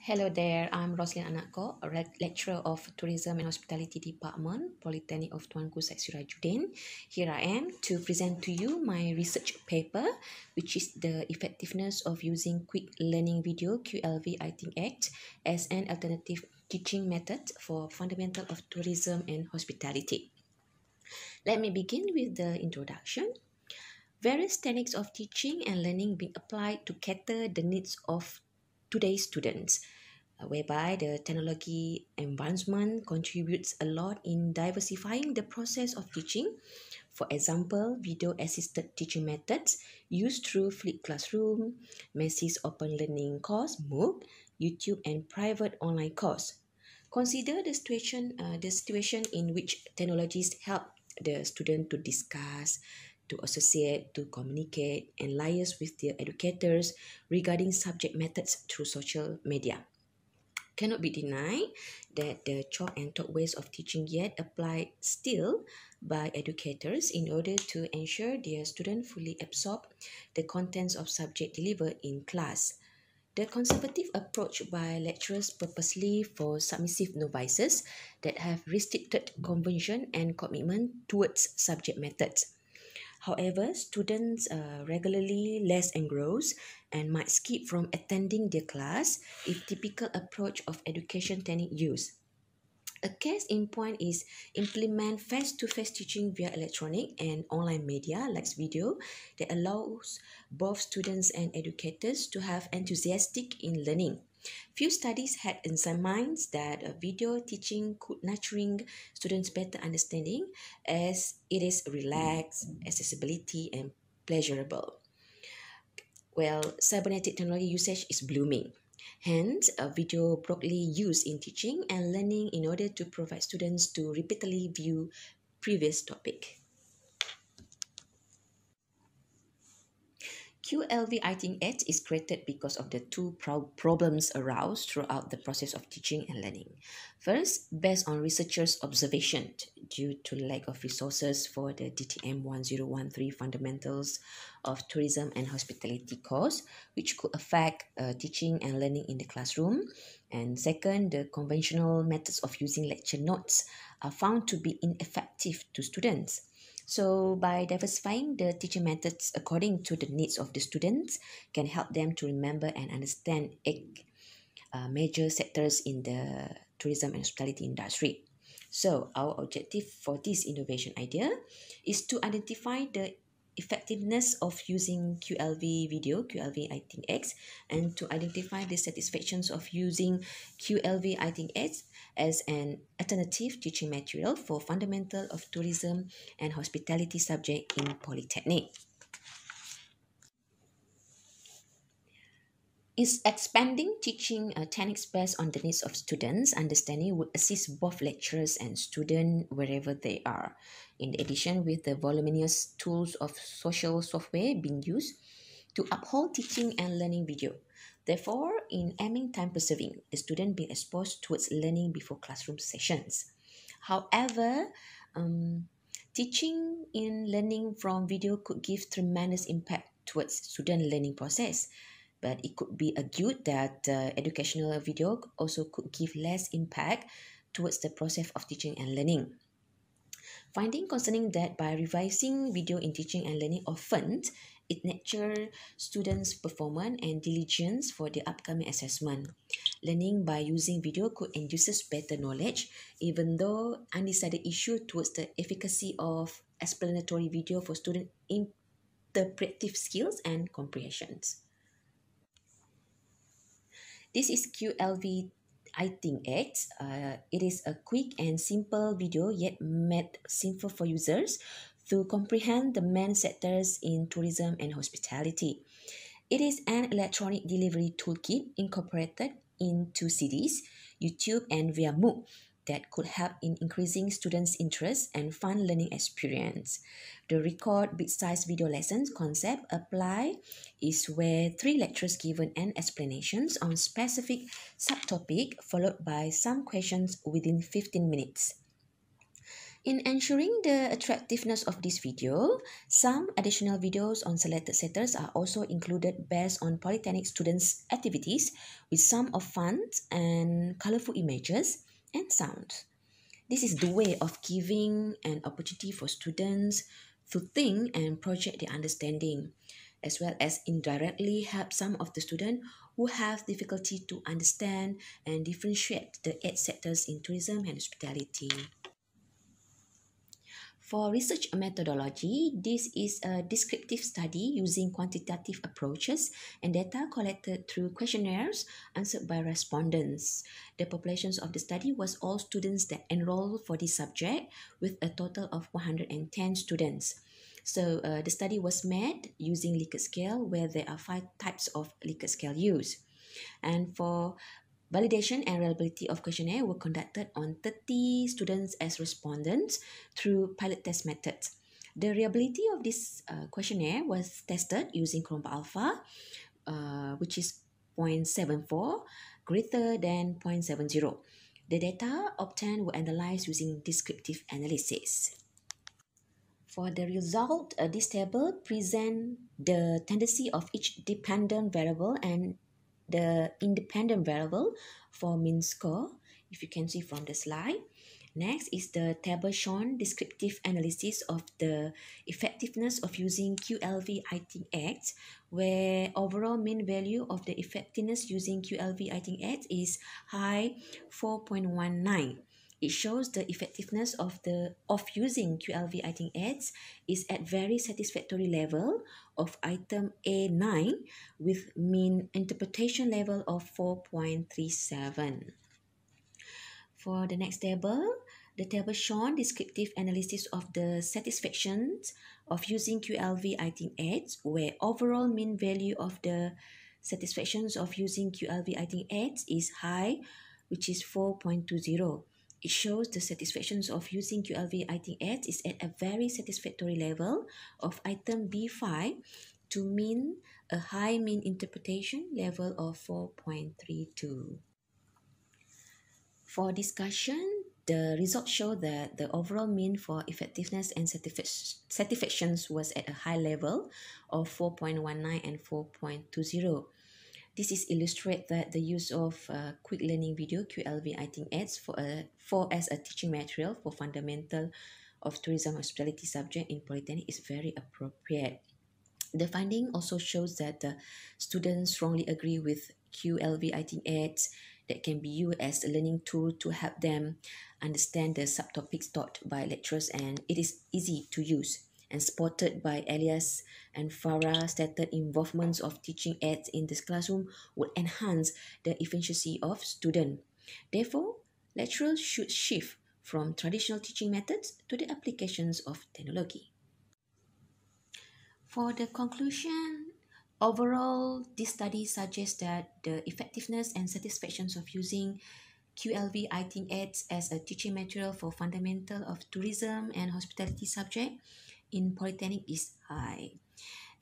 Hello there, I'm Roseline Quah, a lecturer of Tourism and Hospitality Department, Polytechnic of Tuanku Syed Sirajuddin. Here I am to present to you my research paper, which is the effectiveness of using quick learning video QLV Act as an alternative teaching method for fundamental of tourism and hospitality. Let me begin with the introduction. Various techniques of teaching and learning being applied to cater the needs of today's students, whereby the technology advancement contributes a lot in diversifying the process of teaching. For example, video-assisted teaching methods used through flipped classroom, Massey's open learning course, MOOC, YouTube, and private online course. Consider the situation in which technologies help the student to discuss, to associate, to communicate, and liaise with their educators regarding subject methods through social media. Cannot be denied that the chalk and talk ways of teaching yet applied still by educators in order to ensure their students fully absorb the contents of subject delivered in class. The conservative approach by lecturers purposely for submissive novices that have restricted convention and commitment towards subject methods. However, students regularly less engrossed and might skip from attending their class if typical approach of education technique used. A case in point is implement face-to-face teaching via electronic and online media like video that allows both students and educators to have enthusiastic in learning. Few studies had examined that video teaching could nurturing students' better understanding as it is relaxed, accessibility, and pleasurable. Well, cybernetic technology usage is blooming. Hence, a video broadly used in teaching and learning in order to provide students to repeatedly view previous topic. QLV Act is created because of the two problems aroused throughout the process of teaching and learning. First, based on researchers' observation, due to lack of resources for the DTM 1013 Fundamentals of Tourism and Hospitality course, which could affect teaching and learning in the classroom. And second, the conventional methods of using lecture notes are found to be ineffective to students. So by diversifying the teaching methods according to the needs of the students can help them to remember and understand major sectors in the tourism and hospitality industry. So our objective for this innovation idea is to identify the effectiveness of using QLV video, QLV X, and to identify the satisfactions of using QLV X as an alternative teaching material for fundamental of tourism and hospitality subject in Polytechnic. Is expanding teaching techniques based on the needs of students' understanding would assist both lecturers and students wherever they are. In addition, with the voluminous tools of social software being used to uphold teaching and learning video. Therefore, in aiming time preserving, the student being exposed towards learning before classroom sessions. However, teaching in learning from video could give tremendous impact towards student learning process. But it could be argued that educational video also could give less impact towards the process of teaching and learning. Finding concerning that by revising video in teaching and learning often, it nurtures students' performance and diligence for the upcoming assessment. Learning by using video could induce better knowledge, even though undecided issue towards the efficacy of explanatory video for student interpretive skills and comprehensions. This is QLV X. It is a quick and simple video yet made simple for users to comprehend the main sectors in tourism and hospitality. It is an electronic delivery toolkit incorporated into CDs, YouTube, and via MOOC that could help in increasing students' interest and fun learning experience. The record bit-sized video lessons concept apply is where 3 lectures given and explanations on specific subtopic followed by some questions within 15 minutes. In ensuring the attractiveness of this video, some additional videos on selected sectors are also included based on Polytechnic students' activities with some of fun and colorful images and sounds. This is the way of giving an opportunity for students to think and project their understanding, as well as indirectly help some of the students who have difficulty to understand and differentiate the 8 sectors in tourism and hospitality. For research methodology, this is a descriptive study using quantitative approaches and data collected through questionnaires answered by respondents. The populations of the study was all students that enrolled for this subject with a total of 110 students. So the study was made using Likert scale where there are 5 types of Likert scale used. And for validation and reliability of questionnaire were conducted on 30 students as respondents through pilot test methods. The reliability of this questionnaire was tested using Chrome Alpha, which is 0.74 greater than 0.70. The data obtained were analyzed using descriptive analysis. For the result, this table presents the tendency of each dependent variable and the independent variable for mean score, if you can see from the slide. Next is the table shown descriptive analysis of the effectiveness of using QLV ITX, where overall mean value of the effectiveness using QLV ITX is high 4.19. It shows the effectiveness of using QLV item ads is at very satisfactory level of item A9 with mean interpretation level of 4.37. For the next table, the table shown descriptive analysis of the satisfactions of using QLV item ads, where overall mean value of the satisfactions of using QLV item ads is high, which is 4.20. It shows the satisfactions of using QLV item ads is at a very satisfactory level of item B5 to mean a high mean interpretation level of 4.32. For discussion, the results show that the overall mean for effectiveness and satisfactions was at a high level of 4.19 and 4.20. This is illustrate that the use of quick learning video QLV item ads for as a teaching material for fundamental of tourism hospitality subject in Polytechnic is very appropriate. The finding also shows that the students strongly agree with QLV item ads that can be used as a learning tool to help them understand the subtopics taught by lecturers, and it is easy to use. And supported by Elias and Farah stated involvements of teaching aids in this classroom would enhance the efficiency of students. Therefore, lecturers should shift from traditional teaching methods to the applications of technology. For the conclusion, overall, this study suggests that the effectiveness and satisfactions of using QLV item ads as a teaching material for fundamental of tourism and hospitality subject in Polytechnic is high,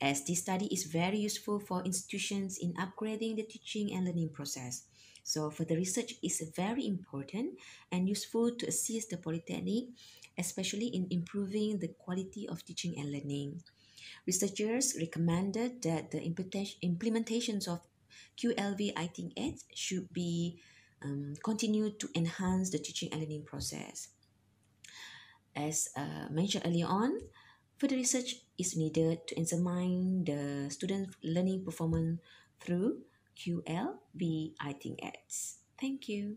as this study is very useful for institutions in upgrading the teaching and learning process. So further research is very important and useful to assist the Polytechnic, especially in improving the quality of teaching and learning. Researchers recommended that the implementations of QLV item ads should be continued to enhance the teaching and learning process. As mentioned earlier on, further research is needed to examine the student learning performance through QLV item ads. Thank you.